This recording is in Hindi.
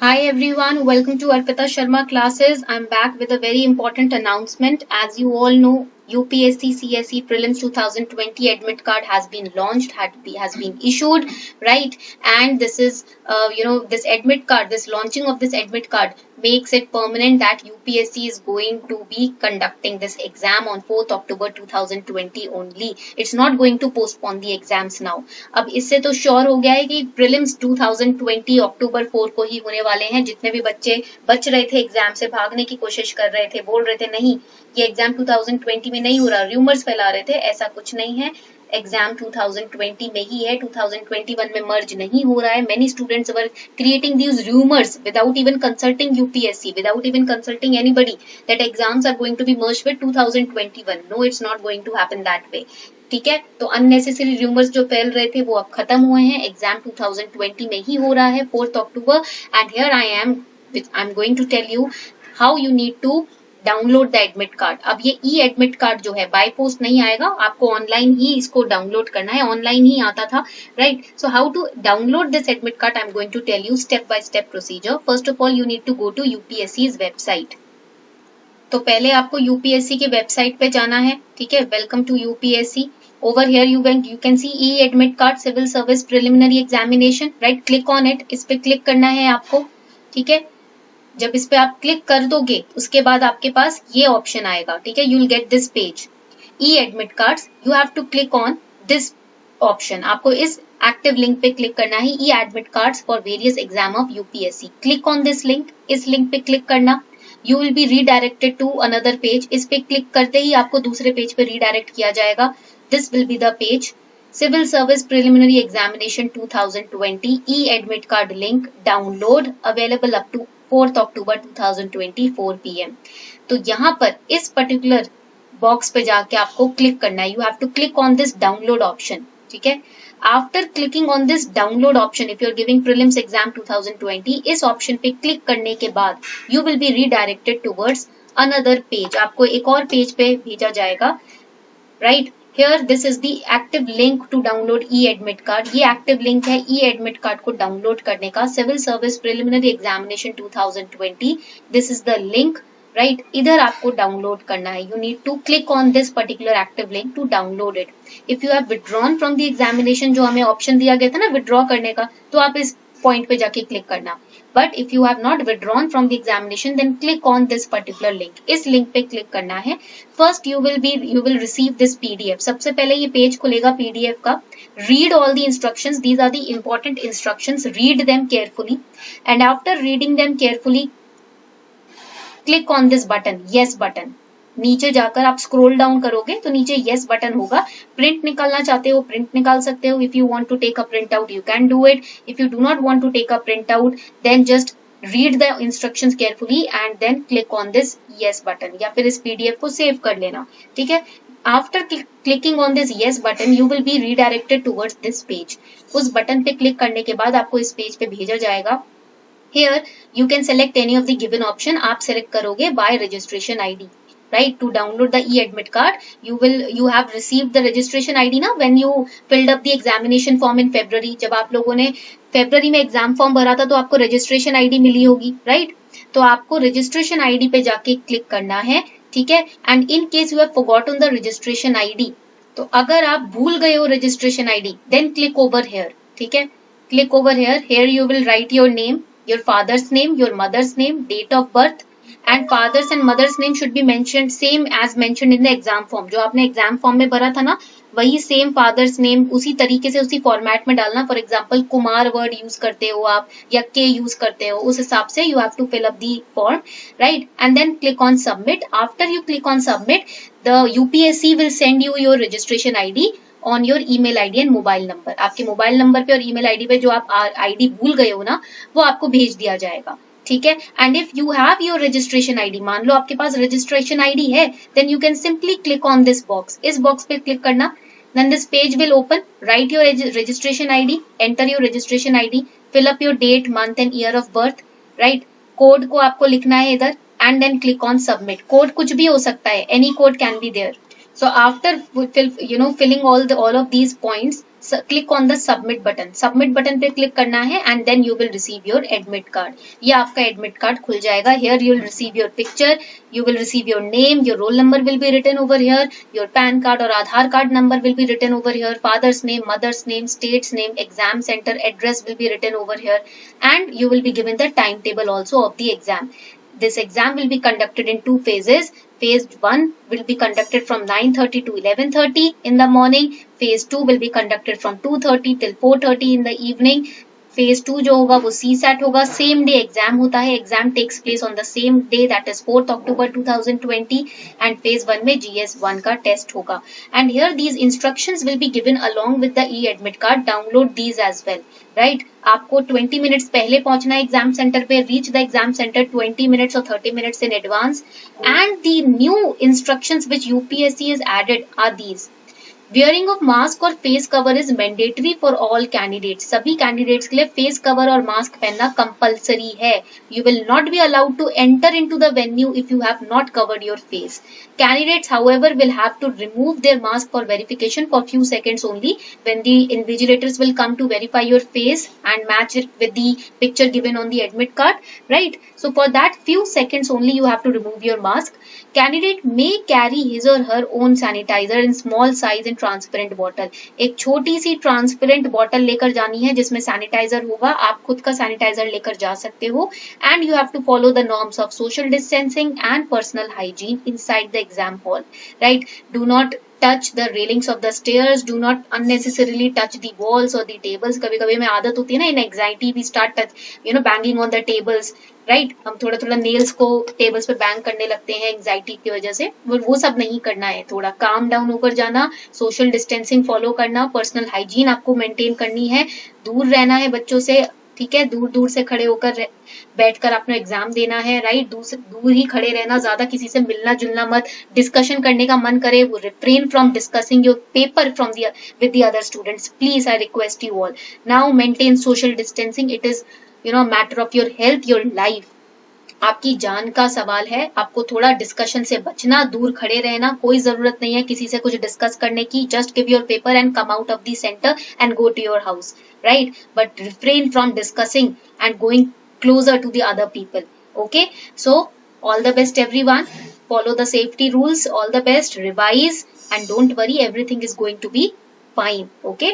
Hi everyone, welcome to Arpita Sharma classes. I'm back with a very important announcement. As you all know, UPSC CSE Prelims 2020 admit card has been launched, has been issued, right? And this is, this admit card, this launching of this admit card makes it permanent that UPSC is going to be conducting this exam on 4th October 2020 only. It's not going to postpone the exams now. अब इससे तो श्योर हो गया है कि प्रीलिम्स 2020 अक्टूबर 4 को ही होने वाले हैं. जितने भी बच्चे बच रहे थे एग्जाम से, भागने की कोशिश कर रहे थे, बोल रहे थे नहीं ये एग्जाम 2020 में नहीं हो रहा, रूमर्स फैला रहे थे, ऐसा कुछ नहीं है. एग्जाम 2020 में ही है, 2021 में मर्ज नहीं हो रहा है. Many students were creating these rumours without even consulting UPSC, without even consulting anybody that exams are going to be merged with 2021. No, it's not going to happen that way. ठीक है, तो अननेसेसरी रूमर्स जो फैल रहे थे वो अब खत्म हुए हैं. एग्जाम 2020 में ही हो रहा है 4th October. And here I am going to tell you how you need to download the admit card. अब ये ई एडमिट कार्ड जो है बाय पोस्ट नहीं आएगा, आपको ऑनलाइन ही इसको डाउनलोड करना है. ऑनलाइन ही आता था, right? So how to download this admit card I am going to tell you step by step procedure. First of all you need to go to UPSC's website. तो पहले आपको यूपीएससी के वेबसाइट पे जाना है. ठीक है, welcome to UPSC. Over here you can see e-admit card civil service preliminary examination, right? Click on it. इस पे क्लिक करना है आपको. ठीक है, जब इस पे आप क्लिक कर दोगे उसके बाद आपके पास ये ऑप्शन आएगा. ठीक है, you'll get this page e-admit cards. You have to click on this option. आपको इस एक्टिव लिंक पे क्लिक करना है, e-admit cards for various exam of UPSC. Click on this link. इस लिंक पे क्लिक करना. You will be redirected to another page. इस पे क्लिक करते ही आपको दूसरे पेज पे रीडायरेक्ट किया जाएगा. This will be the page Civil Service Preliminary Examination 2020 e-admit card link download available up to 4th October 2020 4 PM. तो यहाँ पर इस पर्टिकुलर बॉक्स पे जाके आपको क्लिक करना है. You have to click on this download option. ठीक है, after clicking on this download option if you are giving prelims exam 2020, इस ऑप्शन पे क्लिक करने के बाद you will be redirected towards another page. आपको एक और पेज पे भेजा जाएगा, right? Here this is the active link to download e-admit card. ये active link है e-admit card को डाउनलोड करने का. Civil Service Preliminary Examination 2020. This is the link, right? इधर आपको डाउनलोड करना है. You need to click on this particular active link to download it. If you have withdrawn from the examination, जो हमें ऑप्शन दिया गया था ना विड्रॉ करने का, तो आप इस पॉइंट पे जाके क्लिक करना. But if you have not withdrawn from the examination, then click on this particular link. इस लिंक पे क्लिक करना है. First you will receive this PDF. सबसे पहले ये पेज खुलेगा PDF का. Read all the instructions. These are the important instructions. Read them carefully. And after reading them carefully, click on this button, yes button. नीचे जाकर आप स्क्रॉल डाउन करोगे तो नीचे येस बटन होगा. प्रिंट निकालना चाहते हो प्रिंट निकाल सकते हो. If you want to take a print out you can do it. If you do not want to take a print out then just read the instructions carefully and then click on this yes button, या फिर इस पीडीएफ को सेव कर लेना. ठीक है, after clicking on this yes button you will be redirected towards this page. उस बटन पे क्लिक करने के बाद आपको इस पेज पे भेजा जाएगा. Here you can select any of the given option. आप सेलेक्ट करोगे bye registration ID, right? To download the e-admit card, you have received the registration ID ना when you filled up the examination form in February. जब आप लोगों ने फरवरी में एग्जाम फॉर्म भरा था तो आपको रजिस्ट्रेशन आईडी मिली होगी, राइट? तो आपको रजिस्ट्रेशन आईडी पे जाके क्लिक करना है. ठीक है, and in case you have forgotten the registration ID, तो अगर आप भूल गए हो registration ID then click over here. ठीक है, click over here. Here you will write your name, your father's name, your mother's name, date of birth, and father's and mother's name should be mentioned same as mentioned in the exam form. जो आपने एग्जाम फॉर्म में भरा था ना वही सेम फादर्स नेम उसी तरीके से उसी फॉर्मेट में डालना. For example Kumar word use करते हो आप या के यूज करते हो, उस हिसाब से you have to fill up the form, right? And then click on submit. After you click on submit the UPSC will send you your registration ID on your email ID and mobile number. आपके मोबाइल नंबर पे और ईमेल आईडी पे जो आप आईडी भूल गए हो ना वो आपको भेज दिया जाएगा. ठीक है, and if you have your registration ID, मान लो आपके पास रजिस्ट्रेशन आईडी है, then you can simply click on this box. इस बॉक्स पे क्लिक करना. Then this page will open. Right your registration ID, enter your registration ID, fill up your date month and year of birth, right? Code को आपको लिखना है इधर and then click on submit. Code कुछ भी हो सकता है, any code can be there. So after filling all of these points, click on the submit button. Submit button पे click करना है and then you will receive your admit card. ये आपका admit card खुल जाएगा. Here you will receive your picture, you will receive your name, your roll number will be written over here, your PAN card or Aadhaar card number will be written over here, father's name, mother's name, state's name, exam center address will be written over here, and you will be given the timetable also of the exam. This exam will be conducted in 2 phases. Phase 1 will be conducted from 9:30 to 11:30 in the morning. Phase 2 will be conducted from 2:30 till 4:30 in the evening. Phase 2 जो होगा वो CSAT होगा. Same day exam होता है. Exam takes place on the same day, that is 4th October 2020. And phase 1 में GS1 का test होगा. And here these instructions will be given along with the e-admit card. Download these as well. Right? आपको 20 minutes पहले पहुंचना है एग्जाम सेंटर पे. Reach the exam centre 20 minutes or 30 minutes in advance. And the new instructions which UPSC has added are these. Wearing of mask और face cover is mandatory for all candidates. सभी candidates के लिए face cover और mask पहनना compulsory है. You will not be allowed to enter into the venue if you have not covered your face. Candidates, however, will have to remove their mask for verification for few seconds only when the invigilators will come to verify your face and match it with the picture given on the admit card, right? So for that few seconds only you have to remove your mask. Candidate may carry his or her own sanitizer in small size and transparent bottle. एक छोटी सी ट्रांसपेरेंट बॉटल लेकर जानी है जिसमें सैनिटाइजर होगा. आप खुद का सैनिटाइजर लेकर जा सकते हो. And you have to follow the norms of social distancing and personal hygiene inside the exam hall. Right? Do not touch the railings of the stairs, do not unnecessarily touch the walls or the tables. कभी कभी में आदत होती है ना, in anxiety we start banging on the tables, right? हम थोड़ा थोड़ा nails को tables पे bang करने लगते हैं anxiety की वजह से. वो सब नहीं करना है. थोड़ा calm down होकर जाना, social distancing follow करना, personal hygiene आपको maintain करनी है, दूर रहना है बच्चों से. ठीक है? दूर दूर से खड़े होकर बैठकर अपना एग्जाम देना है. राइट? दूर ही खड़े रहना, ज्यादा किसी से मिलना जुलना मत. डिस्कशन करने का मन करे वो refrain from discussing your paper with the other students. Please, I request you all. Now maintain social distancing. It is matter of your health, your life. आपकी जान का सवाल है. आपको थोड़ा डिस्कशन से बचना, दूर खड़े रहना. कोई जरूरत नहीं है किसी से कुछ डिस्कस करने की. Just give your paper and come out of the centre and go to your house. Right? But refrain from discussing and going closer to the other people. Okay? So all the best everyone. Follow the safety rules. All the best. Revise and don't worry, everything is going to be fine. Okay?